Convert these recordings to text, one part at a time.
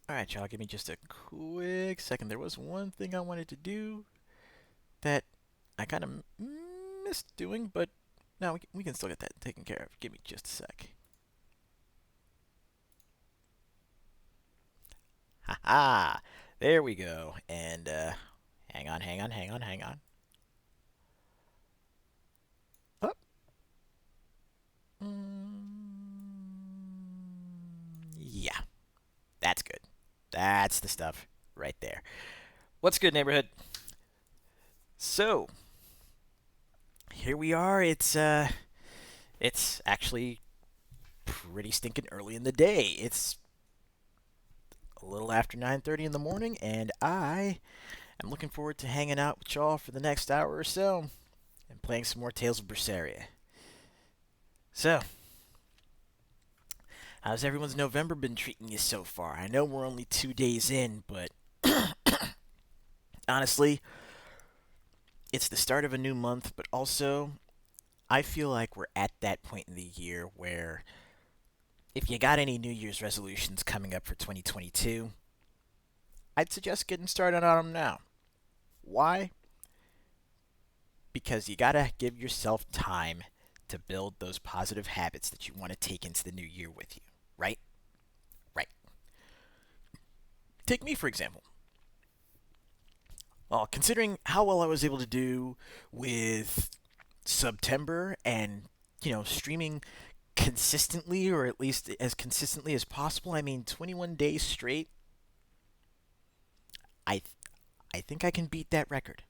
Alright, y'all, give me just a quick second. There was one thing I wanted to do that I kind of missed doing, but now we can still get that taken care of. Give me just a sec. Haha! There we go. And, hang on, hang on, hang on, hang on. Up. Yeah, that's good. That's the stuff right there. What's good, neighborhood? So, here we are. It's actually pretty stinking early in the day. It's a little after 9:30 in the morning, and I am looking forward to hanging out with y'all for the next hour or so and playing some more Tales of Berseria. So, how's everyone's November been treating you so far? I know we're only 2 days in, but honestly, it's the start of a new month, but also I feel like we're at that point in the year where if you got any New Year's resolutions coming up for 2022, I'd suggest getting started on them now. Why? Because you gotta give yourself time to build those positive habits that you want to take into the new year with you, right? Right. Take me, for example. Well, considering how well I was able to do with September and, streaming consistently, or at least as consistently as possible, I mean, 21 days straight, I, I think I can beat that record.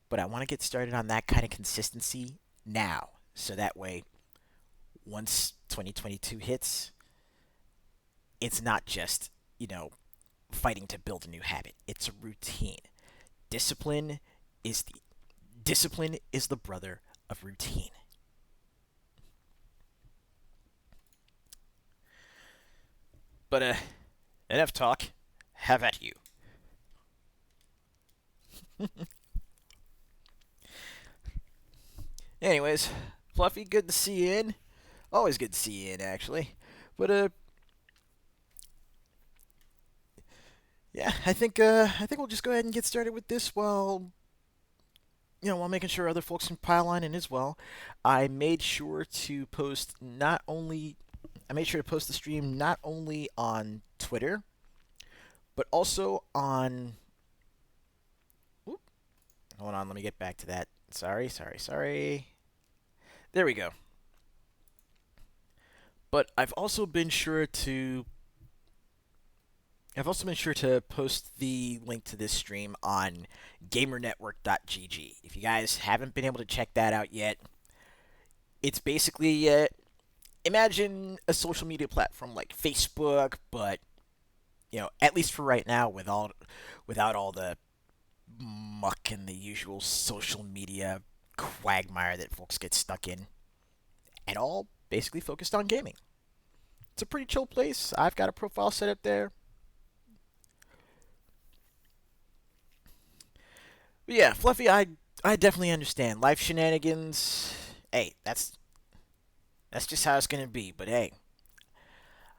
But I want to get started on that kind of consistency now. So that way, once 2022 hits, it's not just, fighting to build a new habit. It's a routine. Discipline is the discipline is the brother of routine. But enough talk. Have at you. Anyways, Fluffy, good to see you in. Always good to see you in, actually. But yeah, I think we'll just go ahead and get started with this while making sure other folks can pile on in as well. I made sure to post not only I made sure to post the stream not only on Twitter, but also on. Whoop, hold on, let me get back to that. Sorry, sorry, sorry. There we go. But I've also been sure to post the link to this stream on gamernetwork.gg. If you guys haven't been able to check that out yet, it's basically imagine a social media platform like Facebook, but at least for right now, without all the muck and the usual social media quagmire that folks get stuck in, and all basically focused on gaming. It's a pretty chill place. I've got a profile set up there. But yeah, Fluffy, I definitely understand life shenanigans. Hey, that's just how it's gonna be. But hey,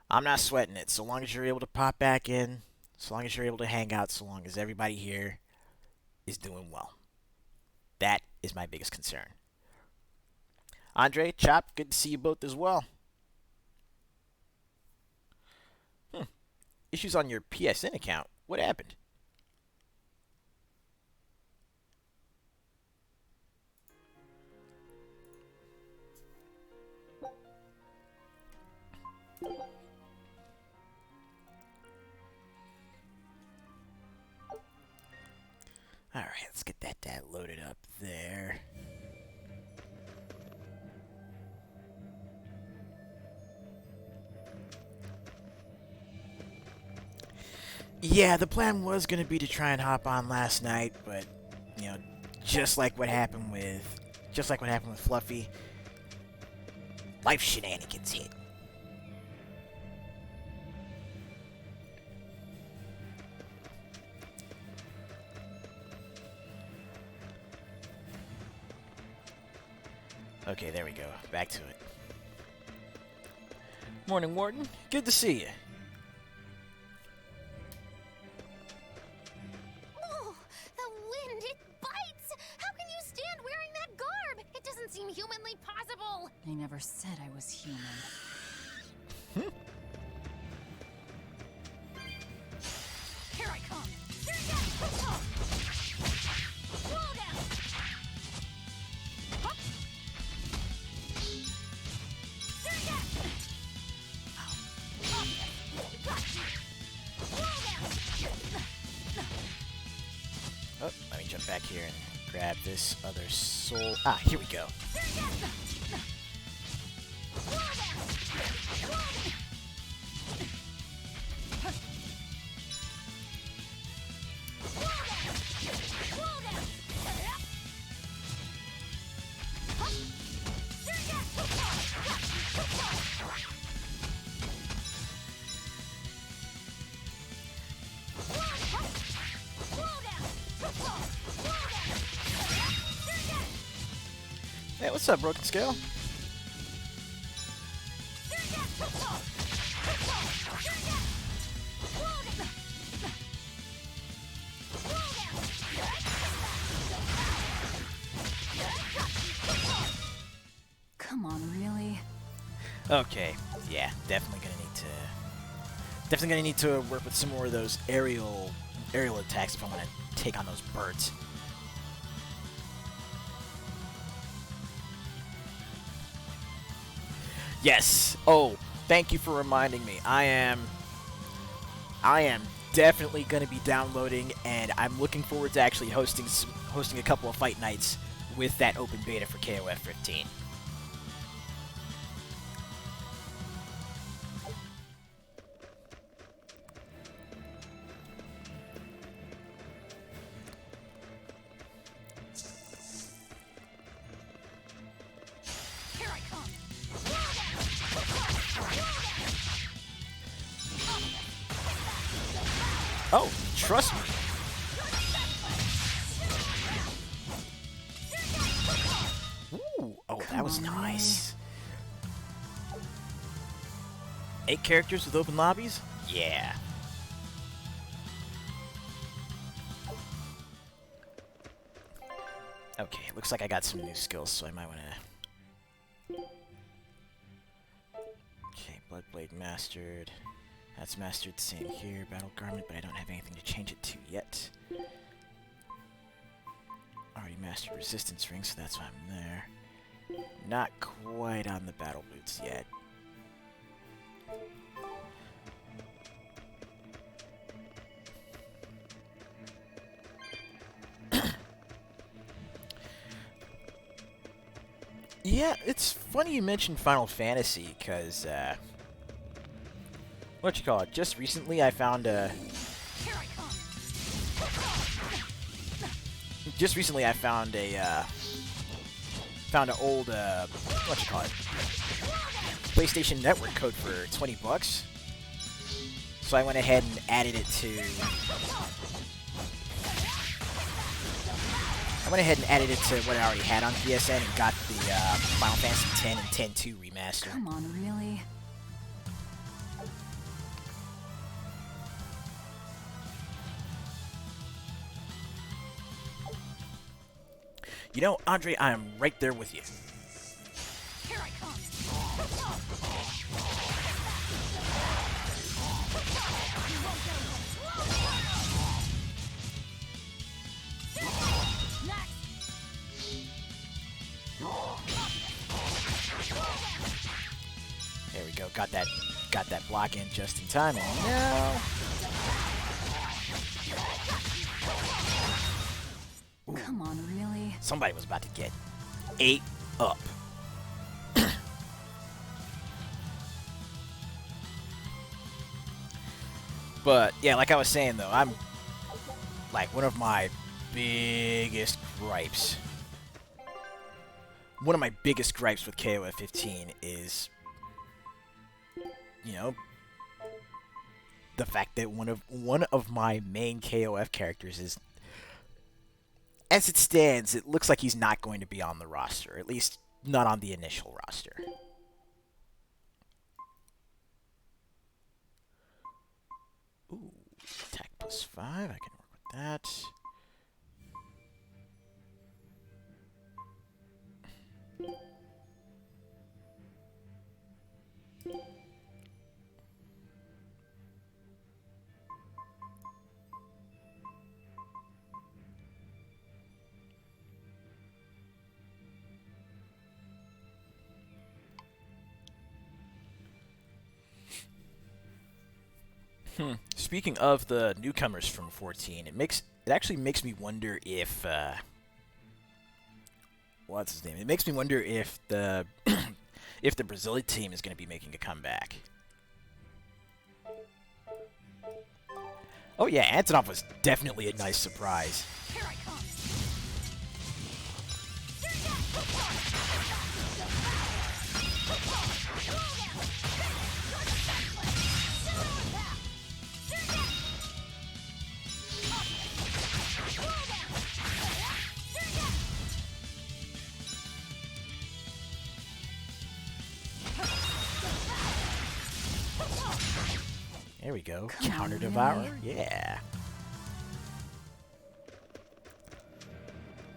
I'm not sweating it. So long as you're able to pop back in, so long as you're able to hang out, so long as everybody here is doing well. That is my biggest concern. Andre, Chop, good to see you both as well. Hmm. Issues on your PSN account. What happened? Alright, let's get that loaded up there. Yeah, the plan was going to be to try and hop on last night, but, you know, just like what happened with Fluffy, life shenanigans hit. Okay, there we go. Back to it. Morning, Warden. Good to see you. humanly possible? I never said I was human. Here I come. Slow down. Hup. Oh, let me jump back here and grab this other soul. Ah, here we go. Hey, what's up, Broken Scale? Come on, really? Okay, yeah, definitely gonna need to work with some more of those aerial attacks if I want to take on those birds. Yes. Oh, thank you for reminding me. I am definitely going to be downloading, and I'm looking forward to actually hosting a couple of fight nights with that open beta for KOF 15. Oh, trust me. Ooh, oh, that was nice. 8 characters with open lobbies? Yeah. Okay, looks like I got some new skills, so I might want to... Okay, Bloodblade mastered. That's mastered, same here. Battle Garment, but I don't have anything to change it to yet. Already mastered Resistance Ring, so that's why I'm there. Not quite on the Battle Boots yet. Yeah, it's funny you mentioned Final Fantasy, because, what you call it? Just recently I found a... Just recently I found a, found an old, what you call it? PlayStation Network code for 20 bucks. So I went ahead and added it to... I went ahead and added it to what I already had on PSN and got the Final Fantasy X and X-2 remaster. Come on, really? You know, Andre, I am right there with you. Here I come. There we go. Got that block in just in time, and now... Ooh. Come on, really? Somebody was about to get 8 up. But, yeah, like I was saying, though, I'm... Like, one of my biggest gripes... One of my biggest gripes with KOF 15 is... You know... The fact that one of my main KOF characters is... As it stands, it looks like he's not going to be on the roster. At least, not on the initial roster. Ooh, attack +5. I can work with that. Speaking of the newcomers from 14, it actually makes me wonder if what's his name? It makes me wonder if the if the Brazilian team is going to be making a comeback. Oh yeah, Antonov was definitely a nice surprise. Here I come. There we go. Come on, Counter really? Devour. Yeah.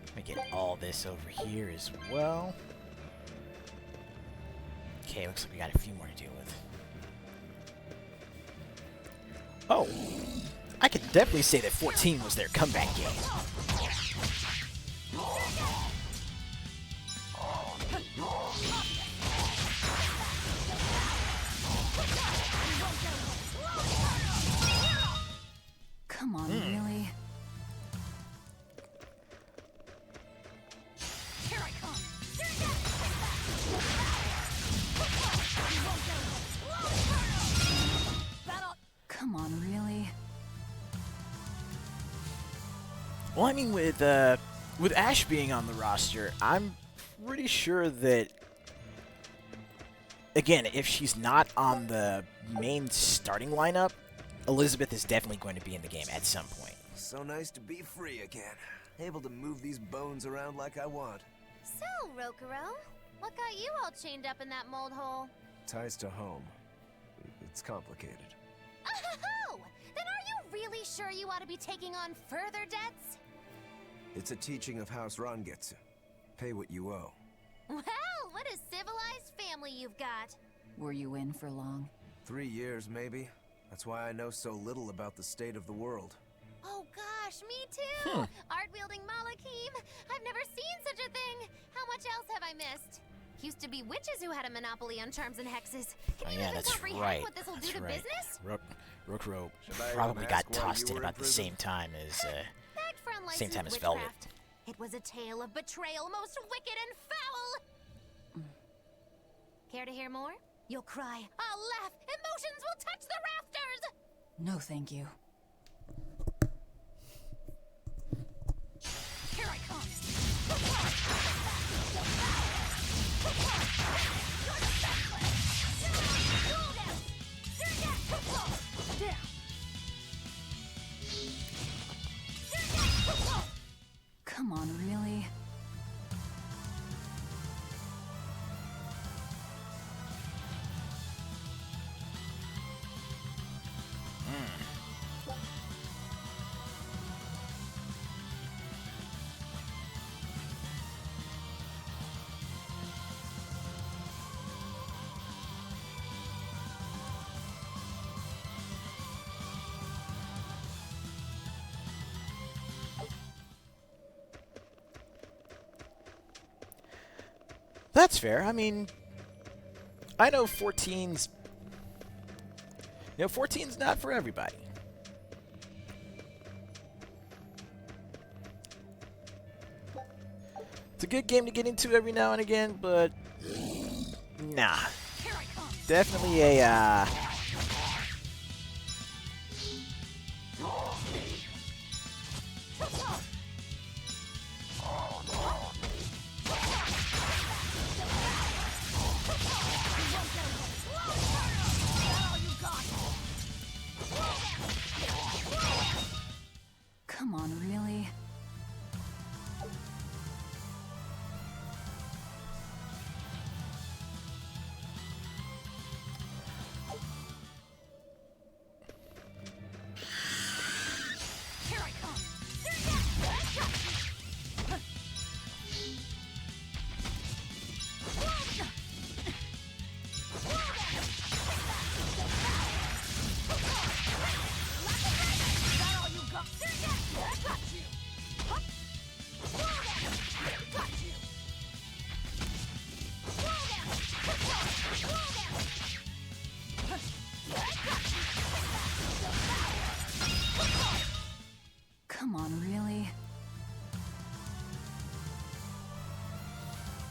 Let me get all this over here as well. Okay, looks like we got a few more to deal with. Oh, I could definitely say that 14 was their comeback game. Come on, really? Here I come. Come on, really? Well, I mean, with Ash being on the roster, I'm pretty sure that, again, if she's not on the main starting lineup, Elizabeth is definitely going to be in the game at some point. So nice to be free again. Able to move these bones around like I want. So, Rokuro, what got you all chained up in that mold hole? Ties to home. It's complicated. Oh! Then are you really sure you ought to be taking on further debts? It's a teaching of House Rangetsu. Pay what you owe. Well, what a civilized family you've got. Were you in for long? 3 years, maybe. That's why I know so little about the state of the world. Oh gosh, me too! Art-wielding Malakim! I've never seen such a thing! How much else have I missed? Used to be witches who had a monopoly on charms and hexes. Can Oh you yeah, even that's comprehend right. what this'll do That's to right. business? Rokuro Should I probably got ask why tossed you in were about in the prison? same time as Bagged for unlicensed same time as Velvet. witchcraft. It was a tale of betrayal, most wicked and foul! Care to hear more? You'll cry, I'll laugh, emotions will touch the rafters! No, thank you. Here I come! Come on, really? That's fair. I mean, I know 14's 14's not for everybody. It's a good game to get into every now and again, but nah. Here I come! Definitely a Come on, really?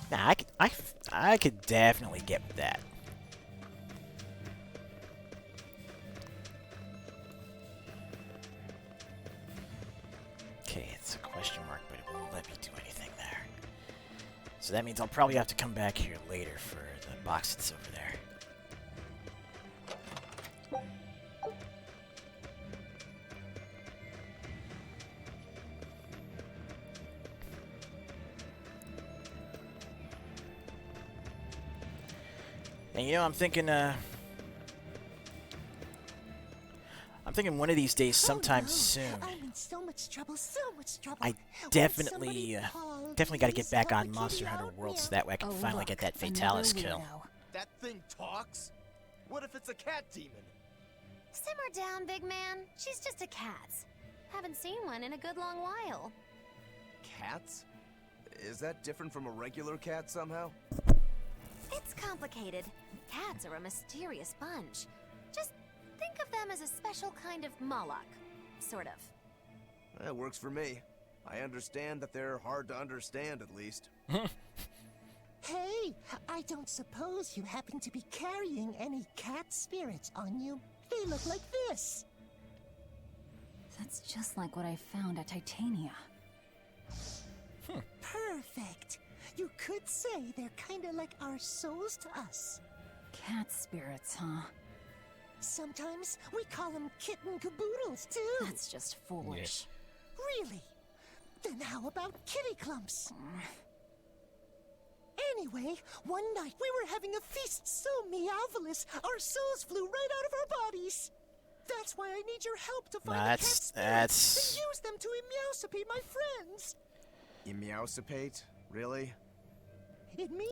Nah, I could definitely get with that. Okay, it's a question mark, but it won't let me do anything there. So that means I'll probably have to come back here later for the box that's over there. And you know, I'm thinking one of these days, sometime soon, I'm in so much trouble, so much trouble. I Won't definitely, somebody call, definitely got to get please? back Help on a Monster kitty Hunter out, World yeah. so that way I can Oh, finally look, get that another Fatalis kill. weirdo. That thing talks? What if it's a cat demon? Simmer down, big man. She's just a cat. Haven't seen one in a good long while. Cats? Is that different from a regular cat somehow? It's complicated. Cats are a mysterious bunch. Just think of them as a special kind of Moloch. Sort of. That works for me. I understand that they're hard to understand, at least. Hey, I don't suppose you happen to be carrying any cat spirits on you? They look like this. That's just like what I found at Titania. Perfect. You could say they're kinda like our souls to us. Cat spirits, huh? Sometimes we call them kitten caboodles, too. That's just foolish. Really? Then how about kitty clumps? Anyway, one night we were having a feast so meowvelous, our souls flew right out of our bodies. That's why I need your help to find the cat spirits and use them to emeowsipate my friends. Emeowsipate? Really? It means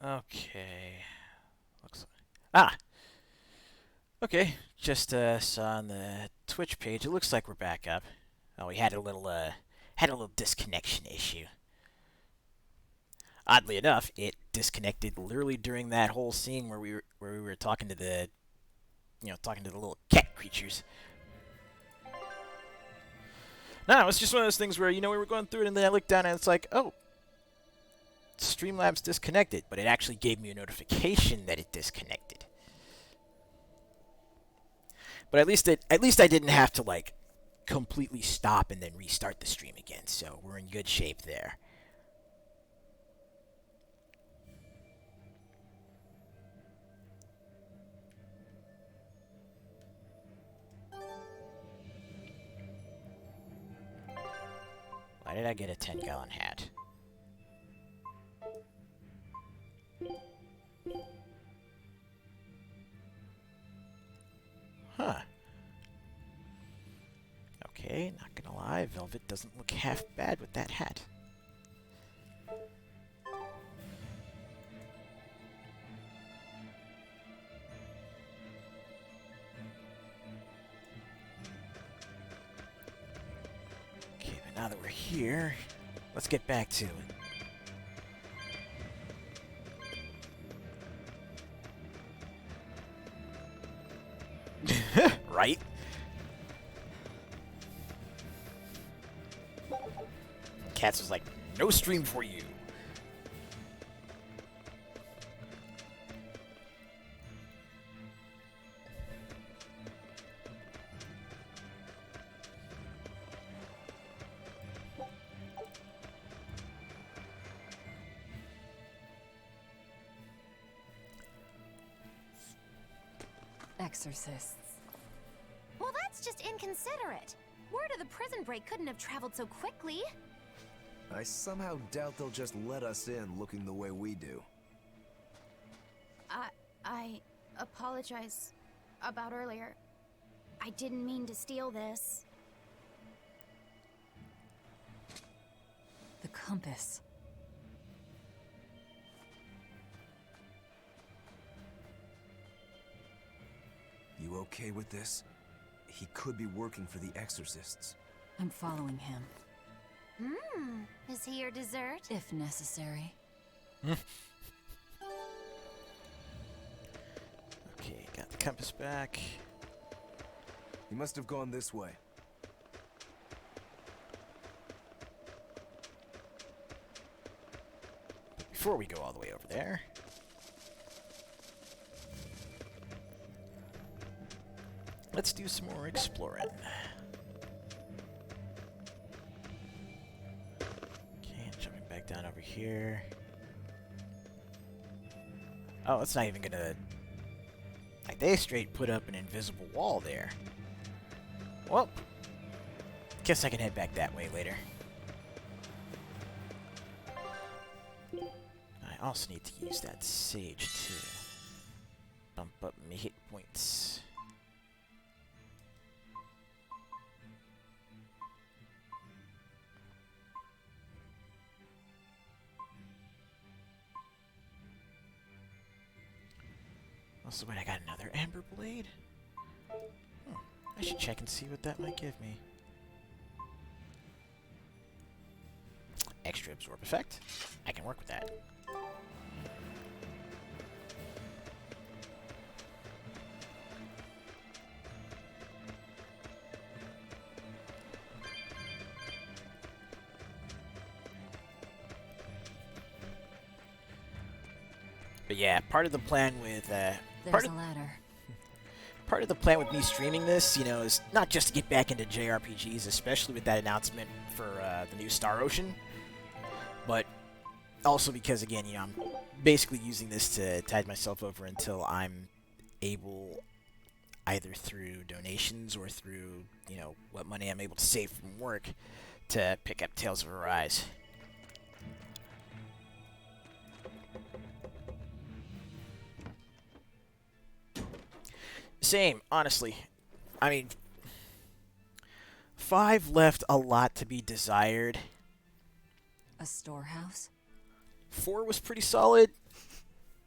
Okay. Looks like... Ah! Okay, just saw on the Twitch page, it looks like we're back up. Oh, we had a little disconnection issue. Oddly enough, it disconnected literally during that whole scene where we were talking to the talking to the little cat creatures. No, it's just one of those things where, we were going through it and then I looked down and it's like, oh, Streamlabs disconnected, but it actually gave me a notification that it disconnected. But at least I didn't have to like completely stop and then restart the stream again, so we're in good shape there. Why did I get a 10-gallon hat? Huh. Okay, not gonna lie, Velvet doesn't look half bad with that hat. Okay, but now that we're here, let's get back to it. Right? Cats was like, no stream for you. exorcists. Well, that's just inconsiderate. Word of the prison break couldn't have traveled so quickly. I somehow doubt they'll just let us in looking the way we do. I apologize about earlier. I didn't mean to steal this. The compass. You okay with this? He could be working for the exorcists. I'm following him, Is he your dessert? if necessary. Okay, got the compass back. He must have gone this way. Before we go all the way over there, let's do some more exploring. Okay, jumping back down over here. Oh, it's not even gonna... Like, they straight put up an invisible wall there. Well, guess I can head back that way later. I also need to use that sage to bump up my hit points. Also, wait, I got another amber blade? I should check and see what that might give me. Extra absorb effect. I can work with that. But yeah, part of the plan with There's a ladder. part of the plan with me streaming this, you know, is not just to get back into JRPGs, especially with that announcement for the new Star Ocean, but also because, again, you know, I'm basically using this to tide myself over until I'm able, either through donations or through, you know, what money I'm able to save from work, to pick up Tales of Arise. Same, honestly. I mean, 5 left a lot to be desired. A storehouse? 4 was pretty solid.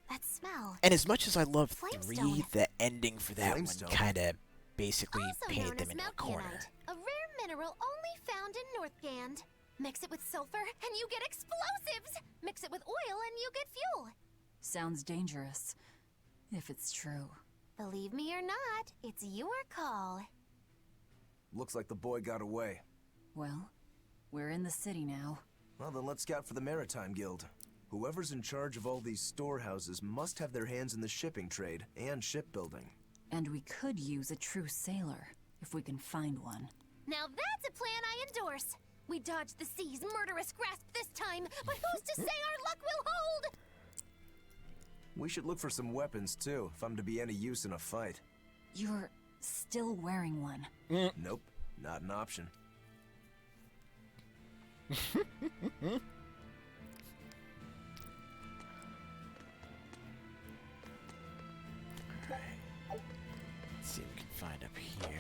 That smell. And as much as I love Flamestone. 3, the ending for that one Flamestone. kind of basically Also painted known them as into a corner. Malcanite, a rare mineral only found in Northgand. Mix it with sulfur and you get explosives. Mix it with oil and you get fuel. Sounds dangerous. If it's true. Believe me or not, it's your call. Looks like the boy got away. Well, we're in the city now. Well, then let's scout for the Maritime Guild. Whoever's in charge of all these storehouses must have their hands in the shipping trade and shipbuilding. And we could use a true sailor, if we can find one. Now that's a plan I endorse. We dodged the sea's murderous grasp this time, but who's to say our luck will hold? We should look for some weapons, too, if I'm to be any use in a fight. You're still wearing one. Nope, not an option. Let's see what we can find up here.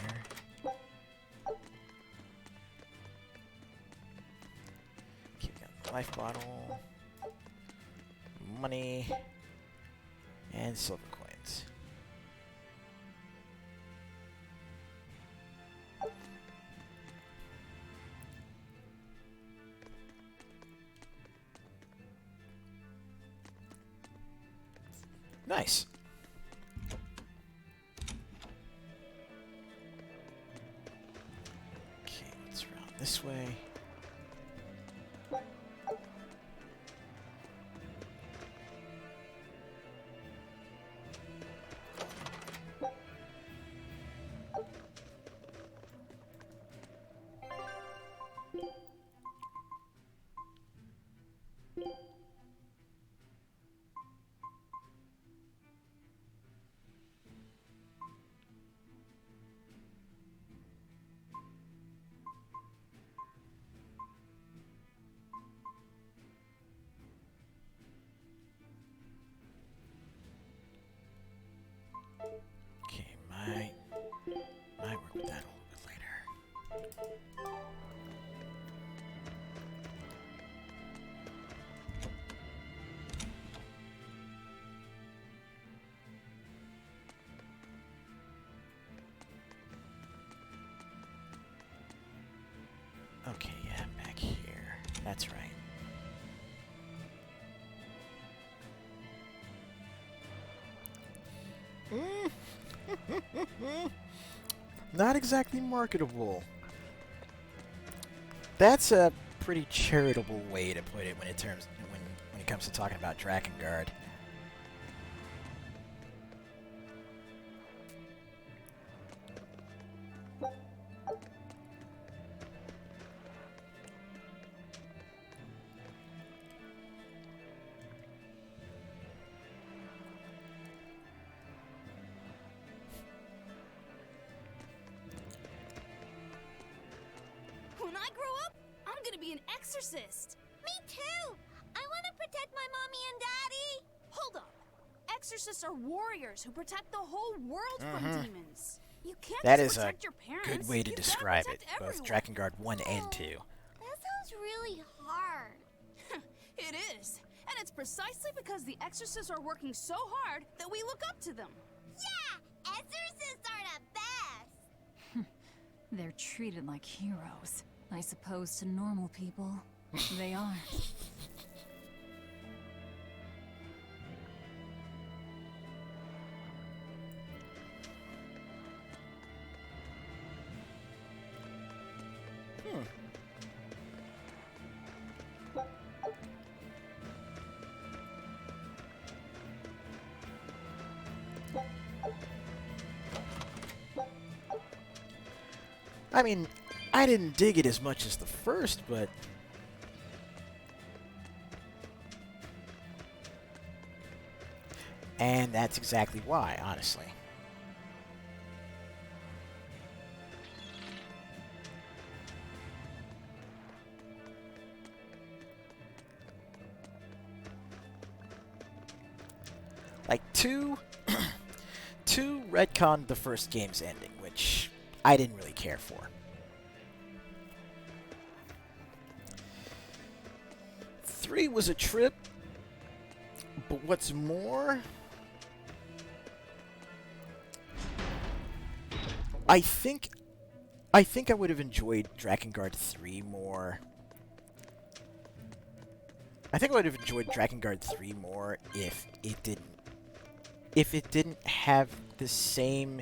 Okay, we got the life bottle, money, and silver coins. Nice. Okay, let's round this way. Okay, might work with that a little bit later. Okay, yeah, back here. That's right. Not exactly marketable. That's a pretty charitable way to put it when it comes to talking about Drakengard. When I grow up, I'm gonna be an exorcist. Me too! I want to protect my mommy and daddy! Hold up. Exorcists are warriors who protect the whole world from demons. You can't That just is a protect your parents. good way to You gotta describe it, protect both everyone. Drakengard 1 and 2. That sounds really hard. It is. And it's precisely because the exorcists are working so hard that we look up to them. Yeah! Exorcists are the best! They're treated like heroes. I suppose to normal people, they are. I mean, I didn't dig it as much as the first, but... And that's exactly why, honestly. Like, two retconned the first game's ending, which I didn't really care for. 3 was a trip, but what's more, I think I would have enjoyed Drakengard 3 more. I think I would have enjoyed Drakengard 3 more if it didn't have the same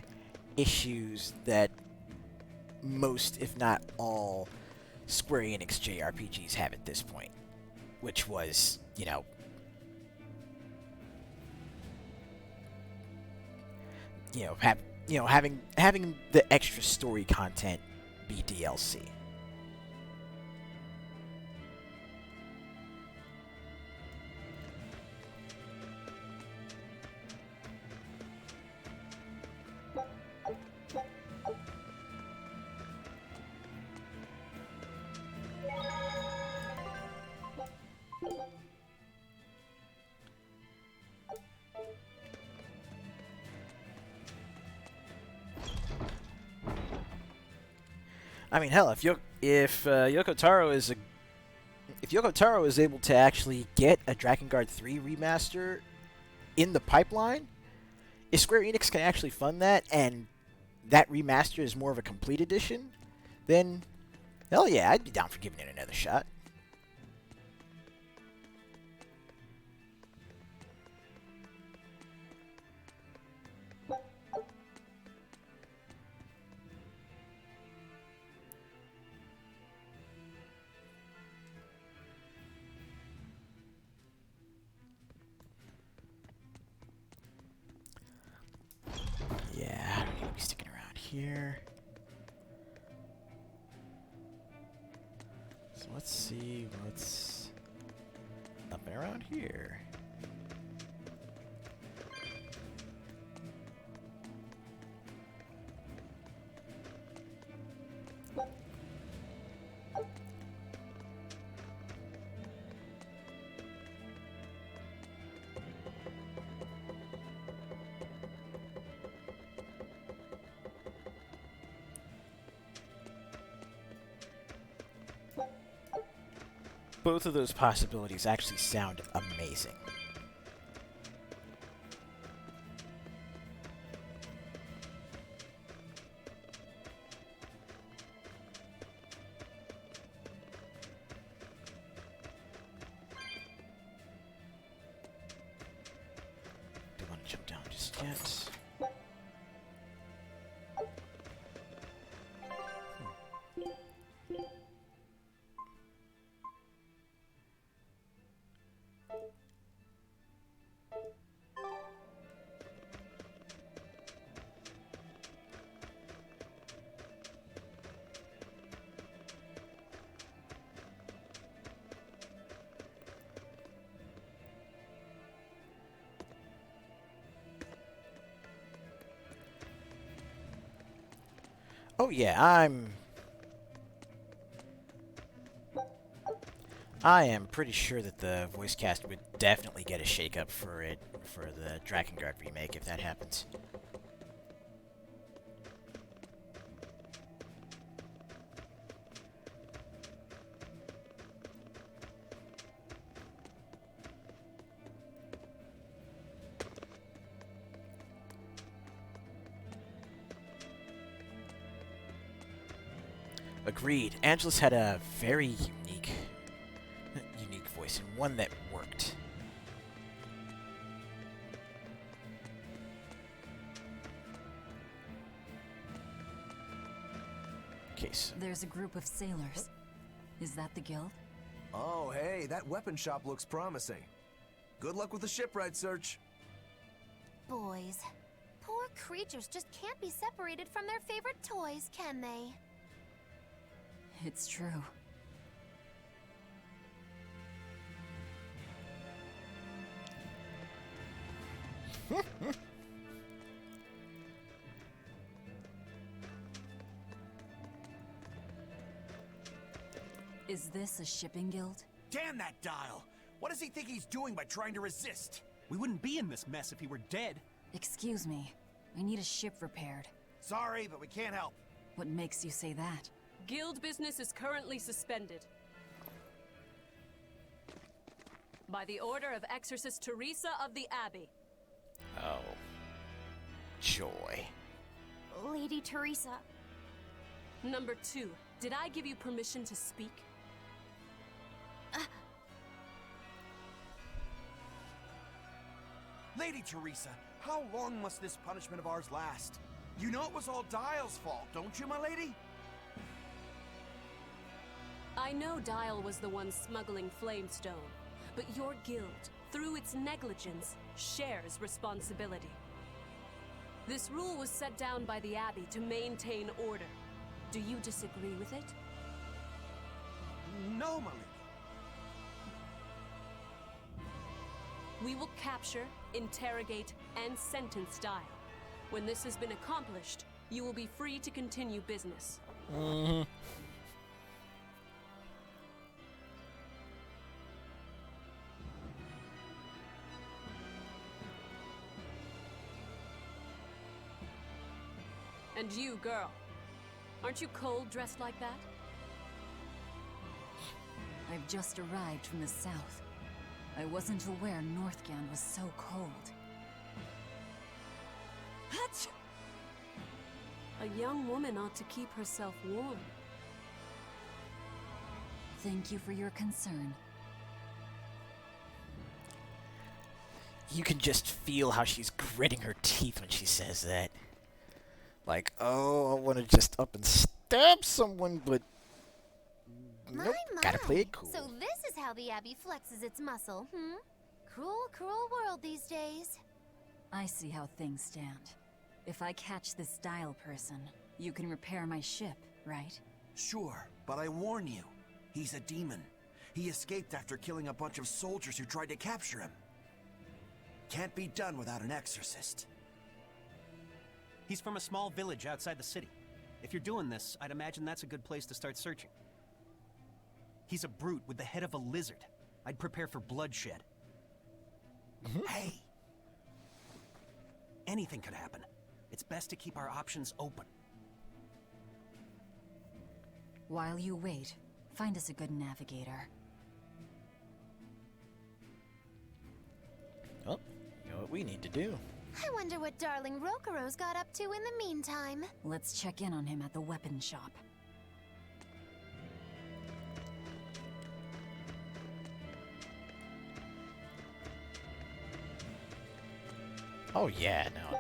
issues that most, if not all, Square Enix JRPGs have at this point, which was, having the extra story content be DLC. I mean, hell, if Yoko Taro is able to actually get a Drakengard 3 remaster in the pipeline, if Square Enix can actually fund that, and that remaster is more of a complete edition, then hell yeah, I'd be down for giving it another shot. Yeah, I don't need to be sticking around here. So let's see what's up and around here. Both of those possibilities actually sound amazing. Don't want to jump down just yet. Oh yeah, I am pretty sure that the voice cast would definitely get a shakeup for the Drakengard remake if that happens. Agreed. Angelus had a very unique voice, and one that worked. Okay, so There's a group of sailors. Is that the guild? Oh, hey, that weapon shop looks promising. Good luck with the shipwright search. Boys. Poor creatures just can't be separated from their favorite toys, can they? It's true. Is this a shipping guild? Damn that dial! What does he think he's doing by trying to resist? We wouldn't be in this mess if he were dead. Excuse me. I need a ship repaired. Sorry, but we can't help. What makes you say that? Guild business is currently suspended. By the order of Exorcist Teresa of the Abbey. oh, joy. Lady Teresa. Number 2, did I give you permission to speak? Lady Teresa, how long must this punishment of ours last? You know it was all Dial's fault, don't you, my lady? I know Dial was the one smuggling Flamestone, but your guild, through its negligence, shares responsibility. This rule was set down by the Abbey to maintain order. Do you disagree with it? No, my lady. We will capture, interrogate, and sentence Dial. When this has been accomplished, you will be free to continue business. Mm-hmm. And you, girl, aren't you cold dressed like that? I've just arrived from the south. I wasn't aware Northgand was so cold. A young woman ought to keep herself warm. Thank you for your concern. You can just feel how she's gritting her teeth when she says that. Like, oh, I want to just up and stab someone, but nope, gotta play it cool. So this is how the Abbey flexes its muscle, hmm? Cruel, cruel world these days. I see how things stand. If I catch this Dial person, you can repair my ship, right? Sure, but I warn you, he's a demon. He escaped after killing a bunch of soldiers who tried to capture him. Can't be done without an exorcist. He's from a small village outside the city. If you're doing this, I'd imagine that's a good place to start searching. He's a brute with the head of a lizard. I'd prepare for bloodshed. Hey! Anything could happen. It's best to keep our options open. While you wait, find us a good navigator. Oh, you know what we need to do. I wonder what darling Rokuro's got up to in the meantime. Let's check in on him at the weapon shop. Oh yeah, no.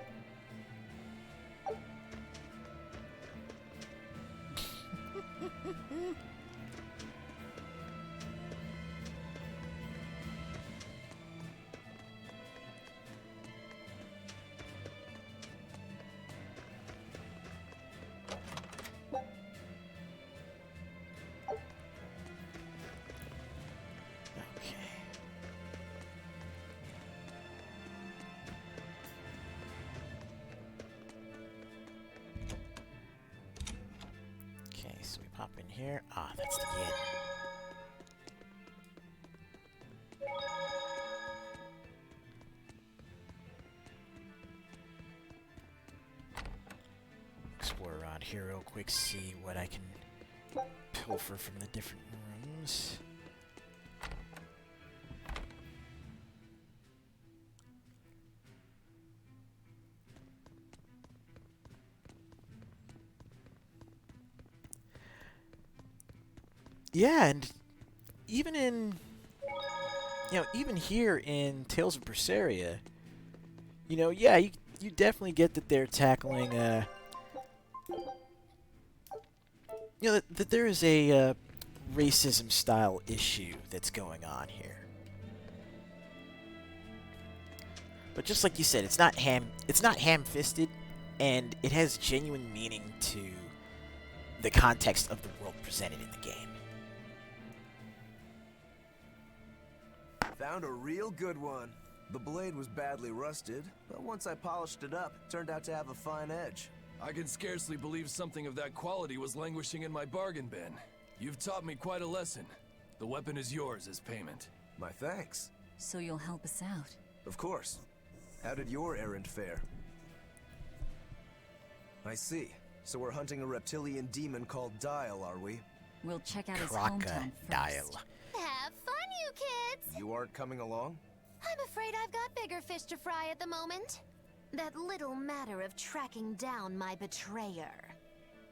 Okay, so we pop in here. Ah, that's the yin. Explore around here real quick, see what I can pilfer from the different rooms. Yeah, and even in, even here in Tales of Berseria, yeah, you definitely get that they're tackling, that there is a racism style issue that's going on here. But just like you said, it's not ham-fisted, and it has genuine meaning to the context of the world presented in the game. Found a real good one. The blade was badly rusted, but once I polished it up, it turned out to have a fine edge. I can scarcely believe something of that quality was languishing in my bargain bin. You've taught me quite a lesson. The weapon is yours as payment. My thanks. So you'll help us out? Of course. How did your errand fare? I see. So we're hunting a reptilian demon called Dial, are we? We'll check out his hometown Crocodile. first. Have fun, you kids! You aren't coming along? I'm afraid I've got bigger fish to fry at the moment. That little matter of tracking down my betrayer.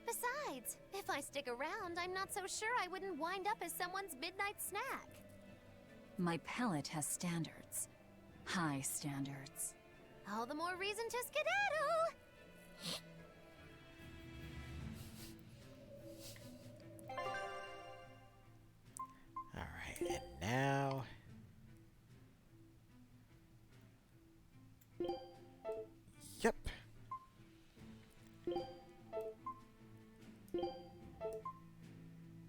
Besides, if I stick around, I'm not so sure I wouldn't wind up as someone's midnight snack. My pellet has standards. High standards. All the more reason to skedaddle! Alright, and now... Yep.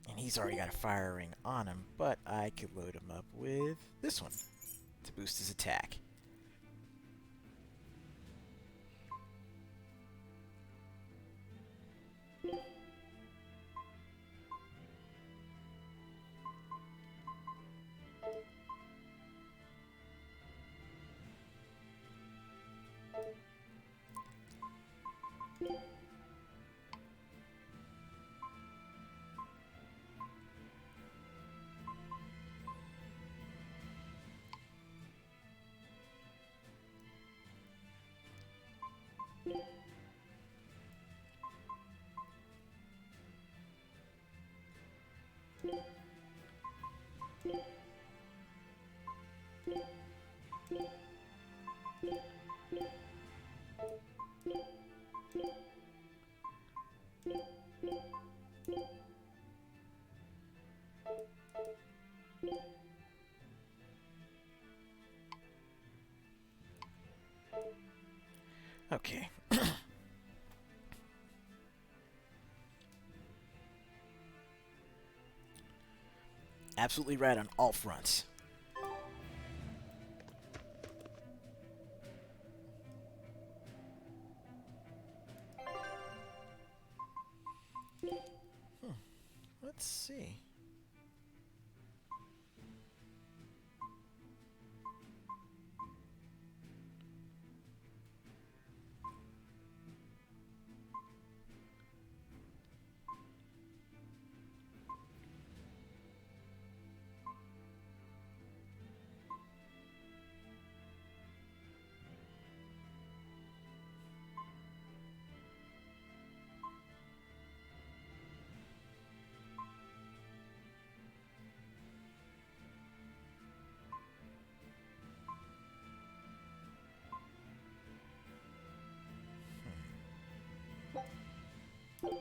And he's already got a fire ring on him, but I could load him up with this one to boost his attack. Okay. Absolutely right on all fronts. Let's see. Let's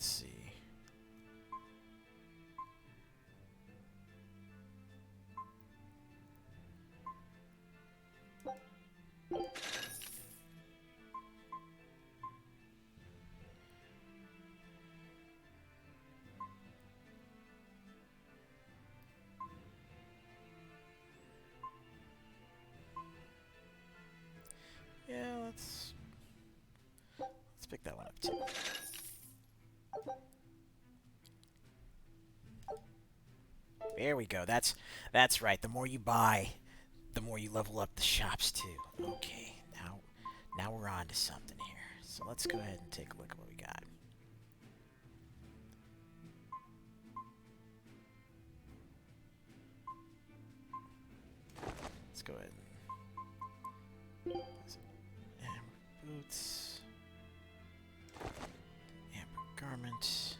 see. Yeah, let's pick that one up too. There we go. That's right. The more you buy, the more you level up the shops too. Okay, now we're on to something here. So let's go ahead and take a look at what we got. Let's go ahead and amber boots, amber garment.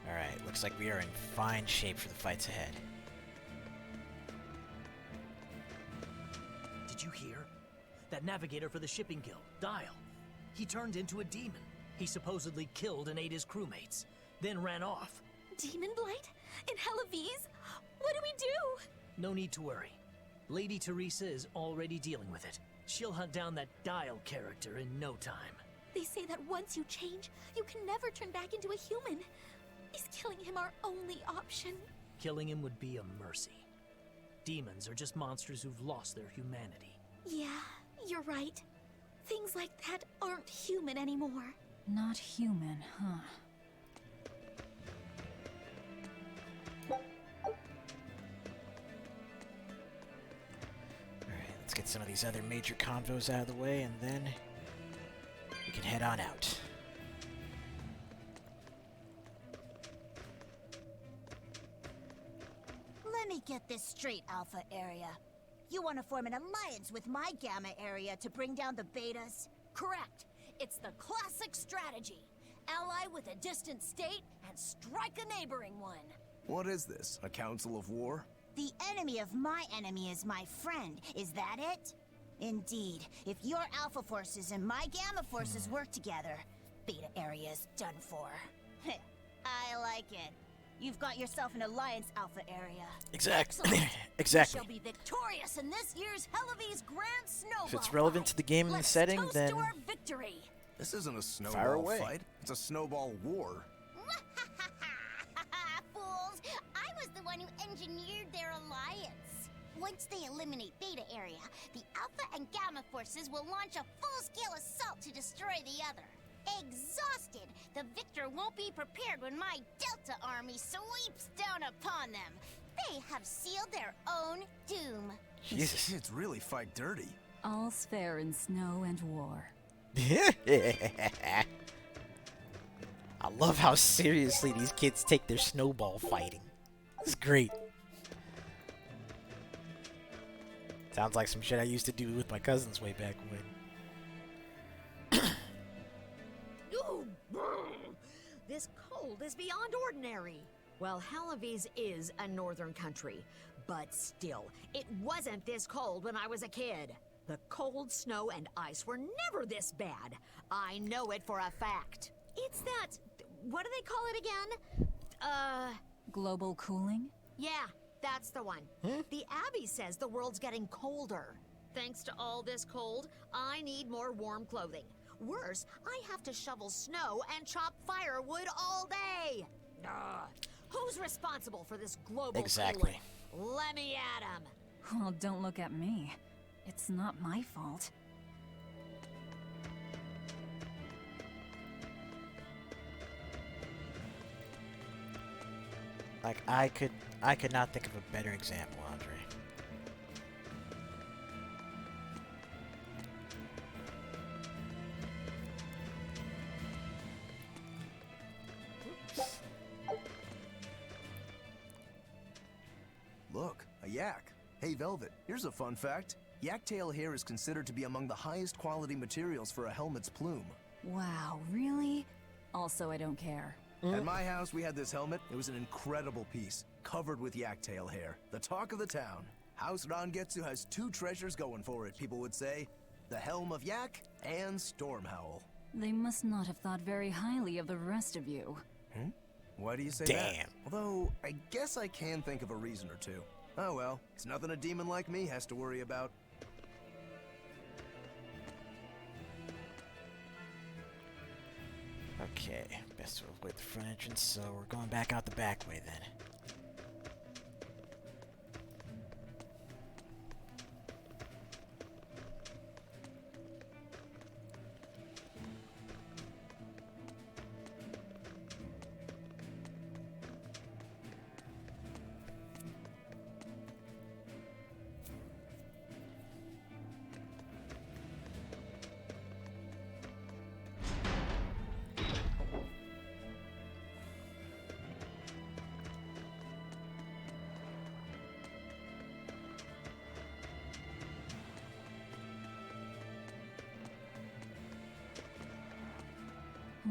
Alright, looks like we are in fine shape for the fights ahead. Did you hear? That navigator for the shipping guild, Dial. He turned into a demon. He supposedly killed and ate his crewmates, then ran off. Demon Blight? In Hellawes? What do we do? No need to worry. Lady Teresa is already dealing with it. She'll hunt down that Dial character in no time. They say that once you change, you can never turn back into a human. Is killing him our only option? Killing him would be a mercy. Demons are just monsters who've lost their humanity. Yeah, you're right. Things like that aren't human anymore. Not human, huh? Alright, let's get some of these other major convos out of the way, and then we can head on out. Let me get this straight, Alpha Area. You want to form an alliance with my Gamma Area to bring down the Betas? Correct. It's the classic strategy. Ally with a distant state and strike a neighboring one. What is this? A council of war? The enemy of my enemy is my friend. Is that it? Indeed. If your Alpha forces and my Gamma forces work together, Beta Area is done for. I like it. You've got yourself an alliance, Alpha Area. Exactly. Exactly. Shall be victorious in this year's Hellawes Grand Snowball. If it's relevant to the game and the setting, toast then to our victory. This isn't a Fire snowball away. fight. It's a snowball war. Fools! I was the one who engineered their alliance. Once they eliminate Beta Area, the Alpha and Gamma forces will launch a full-scale assault to destroy the other. Exhausted, the victor won't be prepared when my Delta army sweeps down upon them. They have sealed their own doom. Jesus. These kids really fight dirty. All's fair in snow and war. I love how seriously these kids take their snowball fighting. It's great. Sounds like some shit I used to do with my cousins way back when. This cold is beyond ordinary. Well, Hellawes is a northern country, but still, it wasn't this cold when I was a kid. The cold, snow, and ice were never this bad. I know it for a fact. It's that... what do they call it again? Global cooling? Yeah, that's the one. The Abbey says the world's getting colder. Thanks to all this cold, I need more warm clothing. Worse, I have to shovel snow and chop firewood all day. Who's responsible for this global Exactly. cooling? Let me at him. Well, don't look at me. It's not my fault. Like, I could not think of a better example, Andre. Look, a yak. Hey, Velvet, here's a fun fact. Yaktail hair is considered to be among the highest quality materials for a helmet's plume. Wow, really? Also, I don't care. At my house, we had this helmet. It was an incredible piece, covered with yaktail hair. The talk of the town. House Rangetsu has two treasures going for it, people would say. The Helm of Yak and Stormhowl. They must not have thought very highly of the rest of you. Why do you say Damn. that? Although, I guess I can think of a reason or two. Oh well, it's nothing a demon like me has to worry about. Okay, best to avoid the front entrance, so we're going back out the back way then.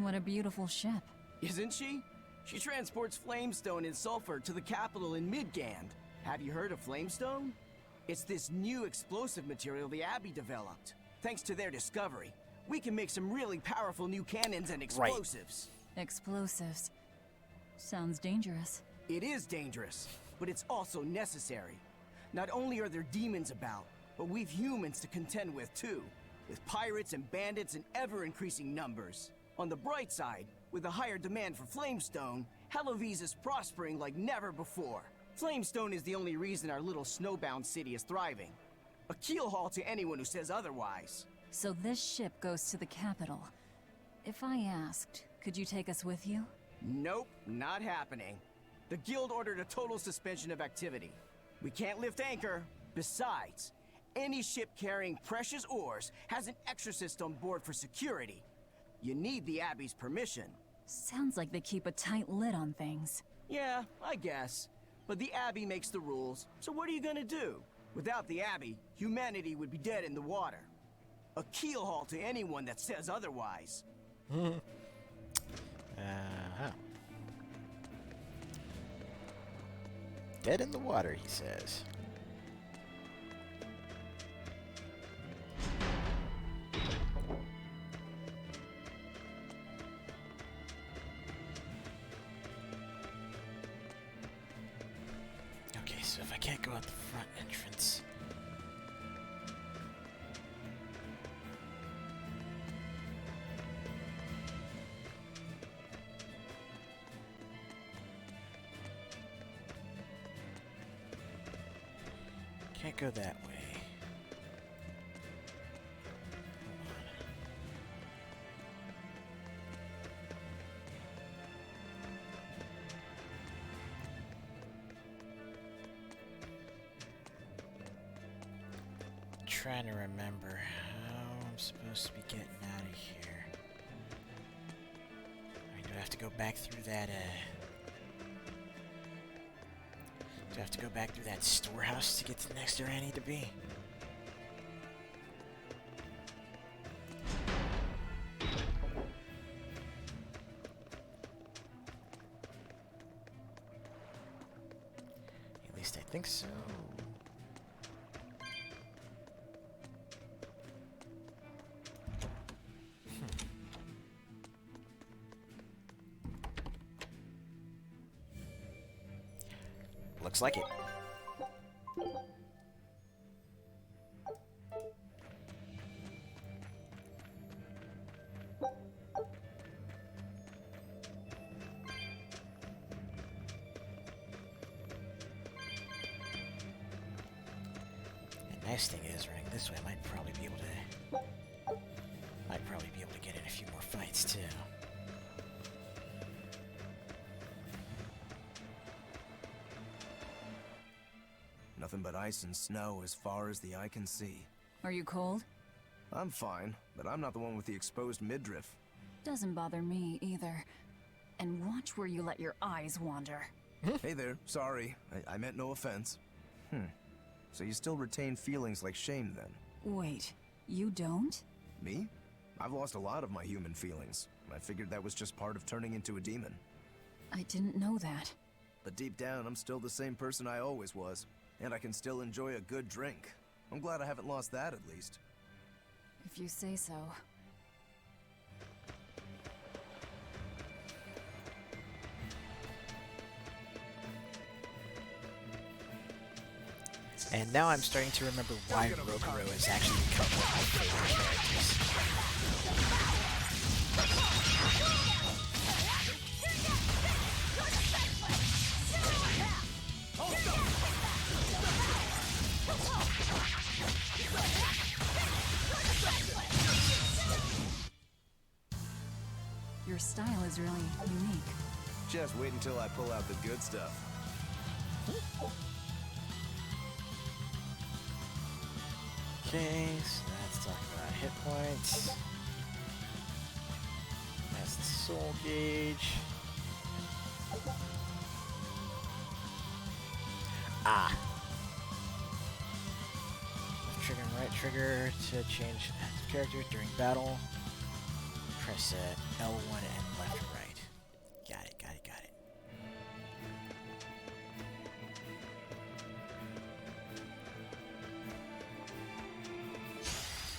What a beautiful ship. Isn't she? She transports Flamestone and Sulfur to the capital in Midgand. Have you heard of Flamestone? It's this new explosive material the Abbey developed. Thanks to their discovery, we can make some really powerful new cannons and explosives. Explosives. Sounds dangerous. It is dangerous, but it's also necessary. Not only are there demons about, but we've humans to contend with too, with pirates and bandits in ever-increasing numbers. On the bright side, with a higher demand for Flamestone, Halloween is prospering like never before. Flamestone is the only reason our little snowbound city is thriving. A keelhaul to anyone who says otherwise. So this ship goes to the capital. If I asked, could you take us with you? Nope, not happening. The guild ordered a total suspension of activity. We can't lift anchor. Besides, any ship carrying precious ores has an exorcist on board for security. You need the Abbey's permission. Sounds like they keep a tight lid on things. Yeah, I guess. But the Abbey makes the rules, so what are you gonna do? Without the Abbey, humanity would be dead in the water. A keelhaul to anyone that says otherwise. Dead in the water, he says. Okay, so if I can't go out the front entrance... Can't go that way. Trying to remember how I'm supposed to be getting out of here. I mean, do I have to go back through that, do I have to go back through that storehouse to get to the next area I need to be? At least I think so. Looks like it. The nice thing is, running this way, I might probably be able to get in a few more fights too. Nothing but ice and snow as far as the eye can see. Are you cold? I'm fine, but I'm not the one with the exposed midriff. Doesn't bother me either. And watch where you let your eyes wander. Hey there, sorry. I meant no offense. So you still retain feelings like shame then? Wait, you don't? Me? I've lost a lot of my human feelings. I figured that was just part of turning into a demon. I didn't know that. But deep down, I'm still the same person I always was. And I can still enjoy a good drink. I'm glad I haven't lost that at least. If you say so. And now I'm starting to remember why Rokuro has actually become one of my favorite characters. Your style is really unique. Just wait until I pull out the good stuff. Okay, so let's talk about hit points. That's the soul gauge. Ah! Left trigger and right trigger to change active characters during battle. Press L1 and left or right. Got it, got it, got it.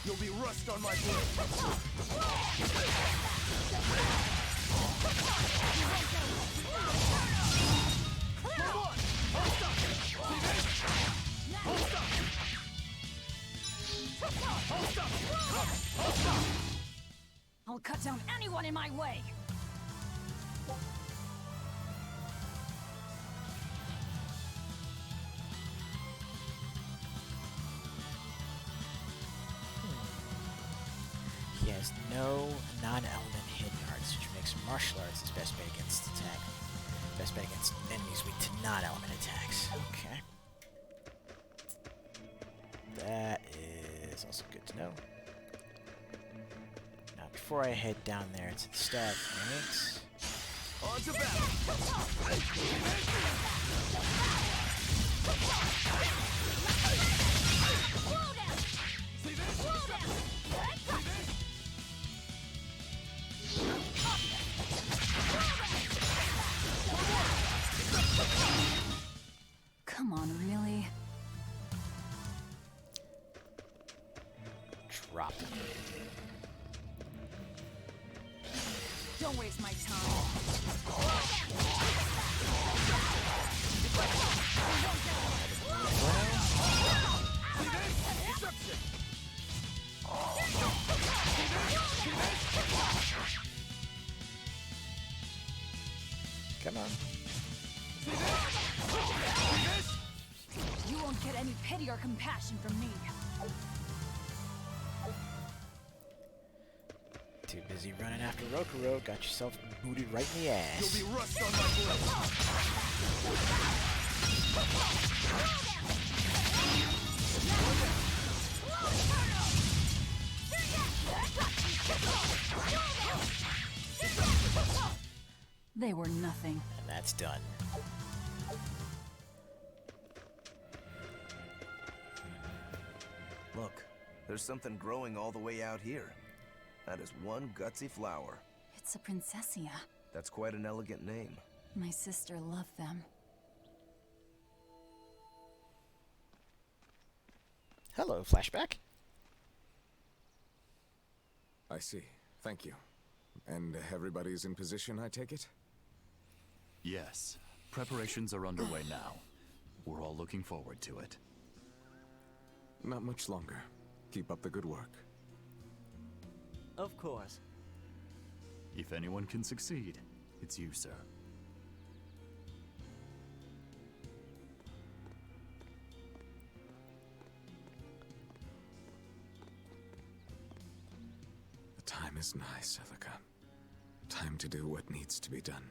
You'll be rust on my blade. I'll cut down anyone in my way! He has no non-element hidden arts, which makes martial arts his best bet against attack. Best bet against enemies weak to non-element attacks. Okay. That is also good to know. Now, before I head down there to the stat ranks. On to battle! Come on, really? Drop. Don't waste my time. Come on. You won't get any pity or compassion from me. Too busy running after Rokuro, got yourself booted right in the ass. You'll be rust on my blade. They were nothing. And that's done. Look, there's something growing all the way out here. That is one gutsy flower. It's a princessia. That's quite an elegant name. My sister loved them. Hello, flashback. I see. Thank you. And everybody's in position, I take it? Yes. Preparations are underway now. We're all looking forward to it. Not much longer. Keep up the good work. Of course. If anyone can succeed, it's you, sir. The time is nigh, Celica. Time to do what needs to be done.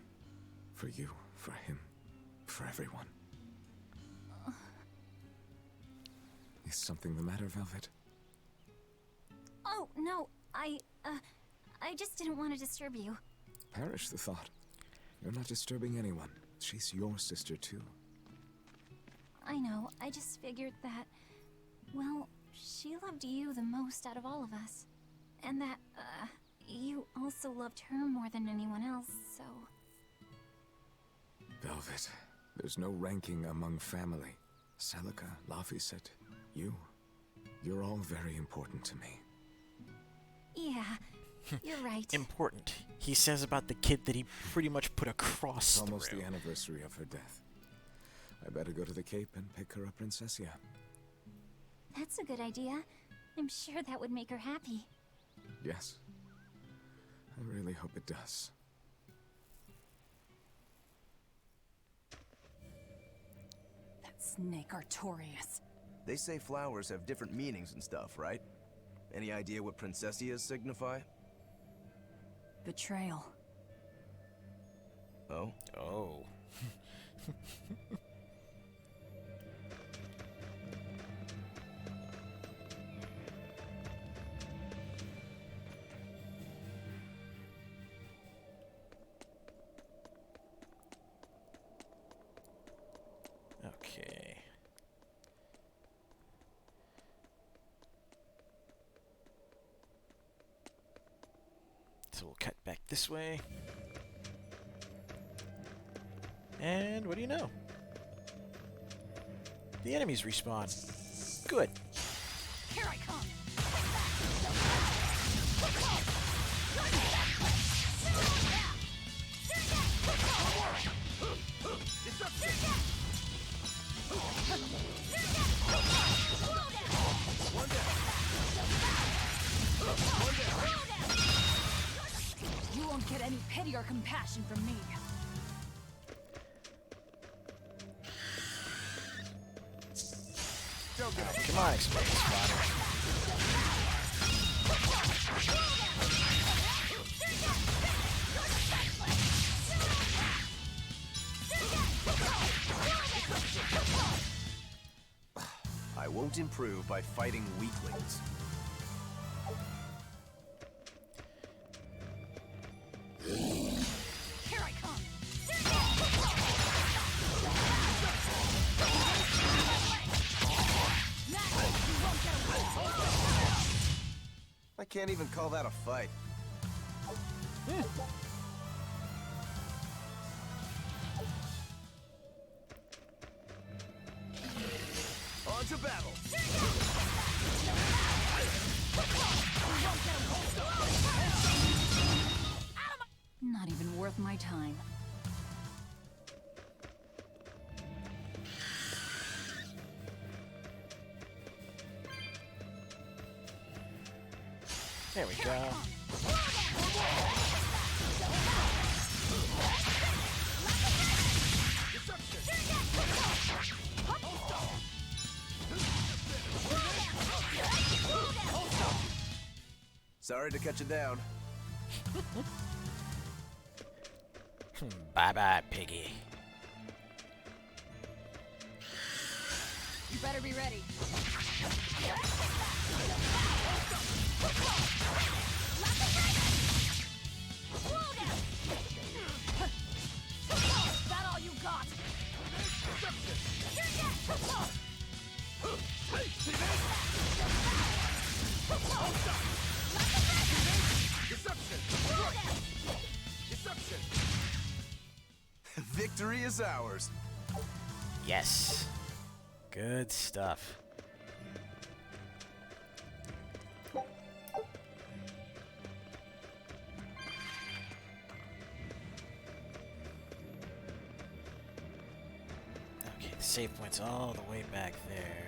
For you, for him, for everyone. Is something the matter, Velvet? Oh, no, I just didn't want to disturb you. Perish the thought. You're not disturbing anyone. She's your sister, too. I know. I just figured that, well, she loved you the most out of all of us. And that, you also loved her more than anyone else, so... Velvet, there's no ranking among family. Celica, Laphicet, you. You're all very important to me. Yeah, you're right. Important. He says about the kid that he pretty much put a cross It's almost through. the anniversary of her death. I better go to the Cape and pick her up Princessia. That's a good idea. I'm sure that would make her happy. Yes. I really hope it does. That snake Artorias. They say flowers have different meanings and stuff, right? Any idea what Princessias signify? Betrayal. Oh? Oh. Okay. So we'll cut back this way. And what do you know? The enemies respawn. Good. Here I come! You won't get any pity or compassion from me. Come on, experience spotter. I won't improve by fighting weaklings. Here I come! I can't even call that a fight. On to battle! Not even worth my time. There we go. Sorry to cut you down. Bye-bye, piggy. You better be ready. That all you got? Victory is ours. Yes. Good stuff. Okay, the save point's all the way back there.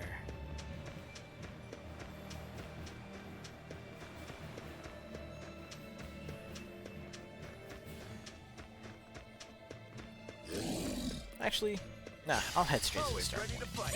Actually, nah, I'll head straight to the start point.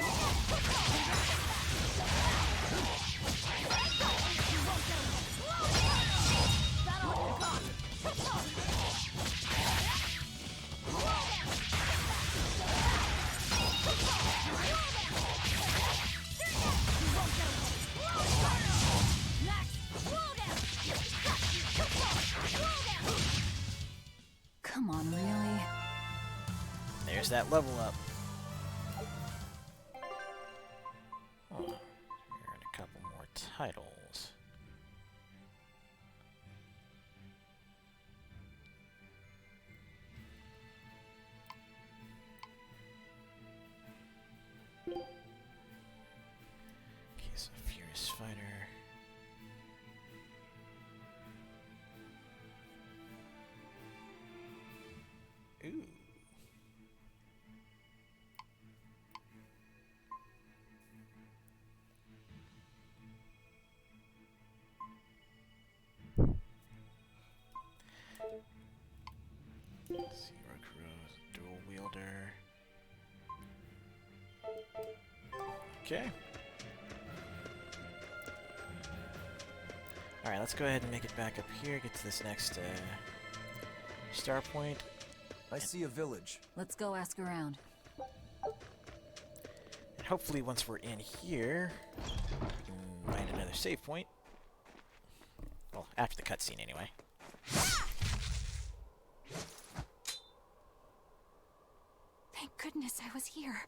Come on, really? There's that level up. titles. Okay, so Furious Fighter. Ooh. Zero Crows, dual wielder. Okay. Alright, let's go ahead and make it back up here, get to this next star point. I see a village. Let's go ask around. And hopefully once we're in here, we can find another save point. Well, after the cutscene anyway. Thank goodness I was here.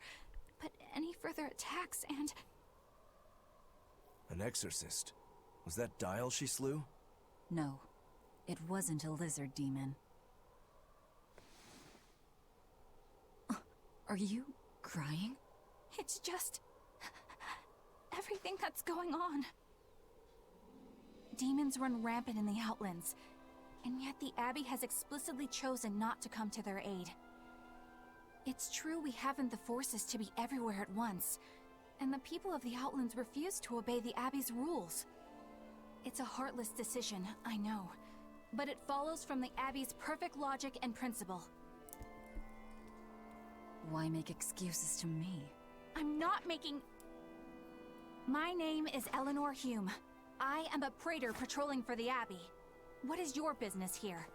But any further attacks and... An exorcist. Was that Dial she slew? No, it wasn't a lizard demon. Are you crying? It's just... everything that's going on. Demons run rampant in the Outlands, and yet the Abbey has explicitly chosen not to come to their aid. It's true we haven't the forces to be everywhere at once, and the people of the Outlands refuse to obey the Abbey's rules. It's a heartless decision, I know, but it follows from the Abbey's perfect logic and principle. Why make excuses to me? I'm not making... My name is Eleanor Hume. I am a praetor patrolling for the Abbey. What is your business here?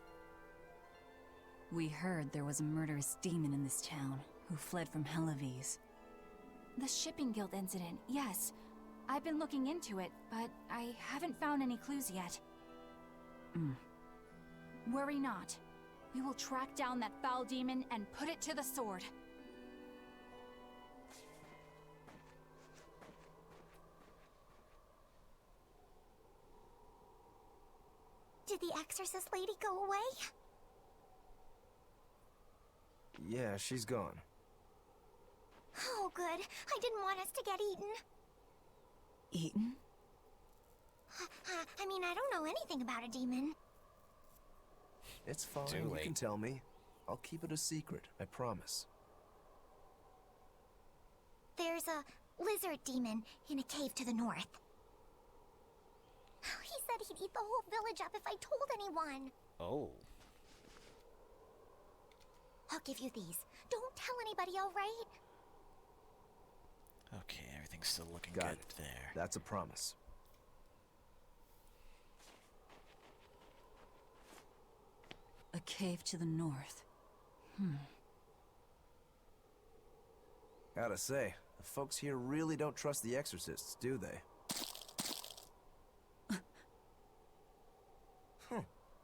We heard there was a murderous demon in this town who fled from Helavis. The Shipping Guild incident, yes. I've been looking into it, but I haven't found any clues yet. Worry not. We will track down that foul demon and put it to the sword. Did the exorcist lady go away? Yeah, she's gone. Oh, good. I didn't want us to get eaten. Eaten? I mean, I don't know anything about a demon. It's fine, Too you late. can tell me. I'll keep it a secret, I promise. There's a lizard demon in a cave to the north. He said he'd eat the whole village up if I told anyone. Oh. I'll give you these. Don't tell anybody, all right? Okay, everything's still looking Got good it. there. That's a promise. A cave to the north. Gotta say, the folks here really don't trust the exorcists, do they?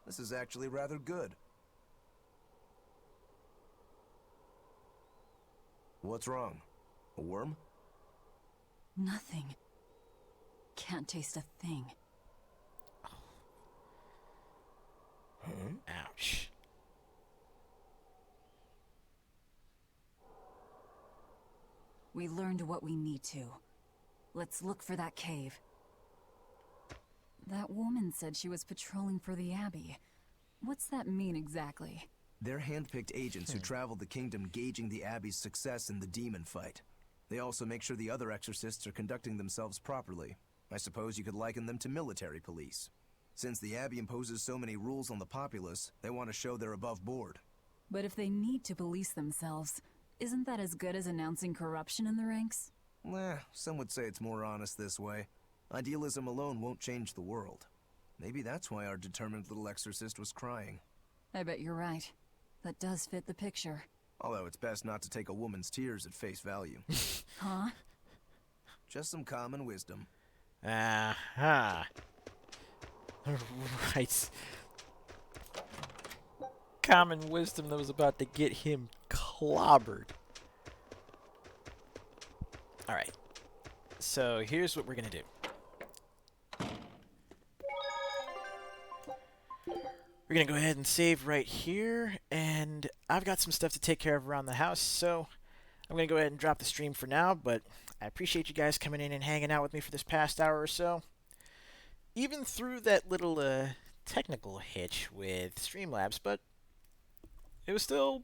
This is actually rather good. What's wrong? A worm? Nothing. Can't taste a thing. Ouch. We learned what we need to. Let's look for that cave. That woman said she was patrolling for the Abbey. What's that mean exactly? They're hand-picked agents who travel the kingdom gauging the Abbey's success in the demon fight. They also make sure the other exorcists are conducting themselves properly. I suppose you could liken them to military police. Since the Abbey imposes so many rules on the populace, they want to show they're above board. But if they need to police themselves, isn't that as good as announcing corruption in the ranks? Some would say it's more honest this way. Idealism alone won't change the world. Maybe that's why our determined little exorcist was crying. I bet you're right. That does fit the picture. Although it's best not to take a woman's tears at face value. Huh? Just some common wisdom. Aha. Right. Common wisdom that was about to get him clobbered. Alright. So here's what we're gonna do. We're going to go ahead and save right here, and I've got some stuff to take care of around the house, so I'm going to go ahead and drop the stream for now, but I appreciate you guys coming in and hanging out with me for this past hour or so. Even through that little technical hitch with Streamlabs, but it was still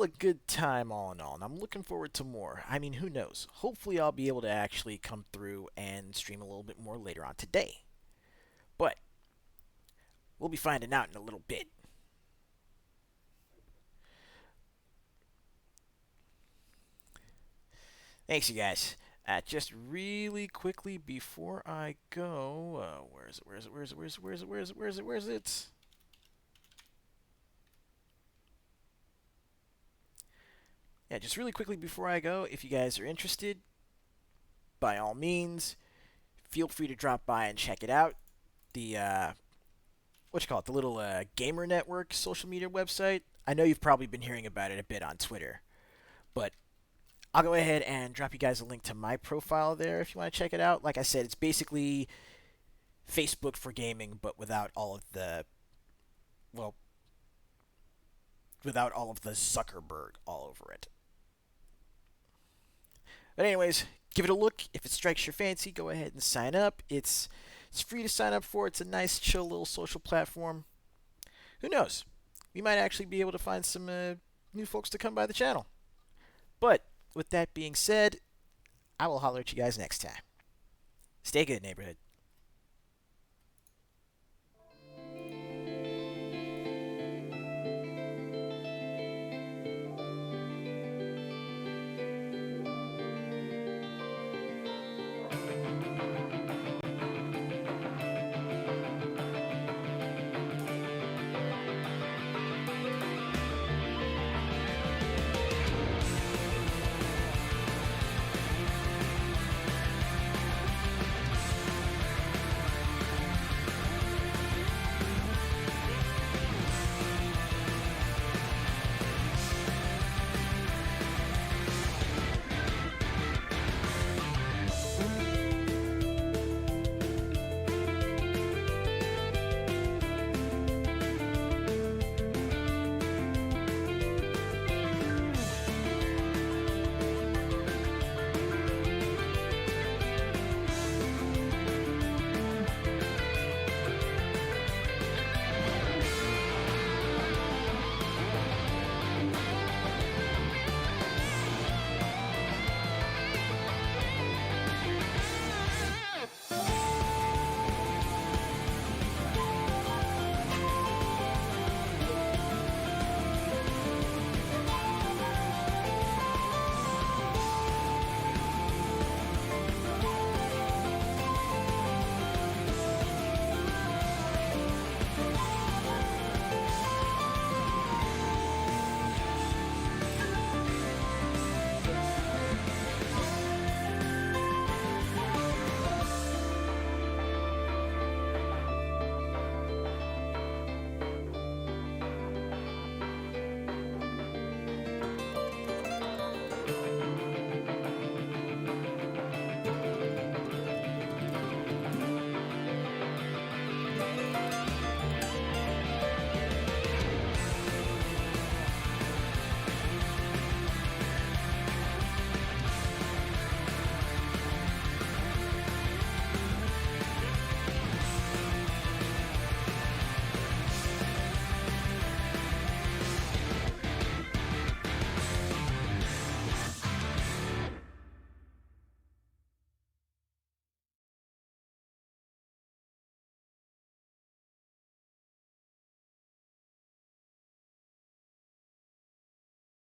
a good time all in all, and I'm looking forward to more. I mean, who knows? Hopefully I'll be able to actually come through and stream a little bit more later on today. But we'll be finding out in a little bit. Thanks, you guys. Just really quickly before I go, where is it? Yeah, just really quickly before I go, if you guys are interested, by all means, feel free to drop by and check it out. The the little Gamer Network social media website. I know you've probably been hearing about it a bit on Twitter, but I'll go ahead and drop you guys a link to my profile there if you want to check it out. Like I said, it's basically Facebook for gaming, but without all of the Zuckerberg all over it. But anyways, give it a look. If it strikes your fancy, go ahead and sign up. It's free to sign up for. It's a nice, chill little social platform. Who knows? We might actually be able to find some new folks to come by the channel. But with that being said, I will holler at you guys next time. Stay good, neighborhood.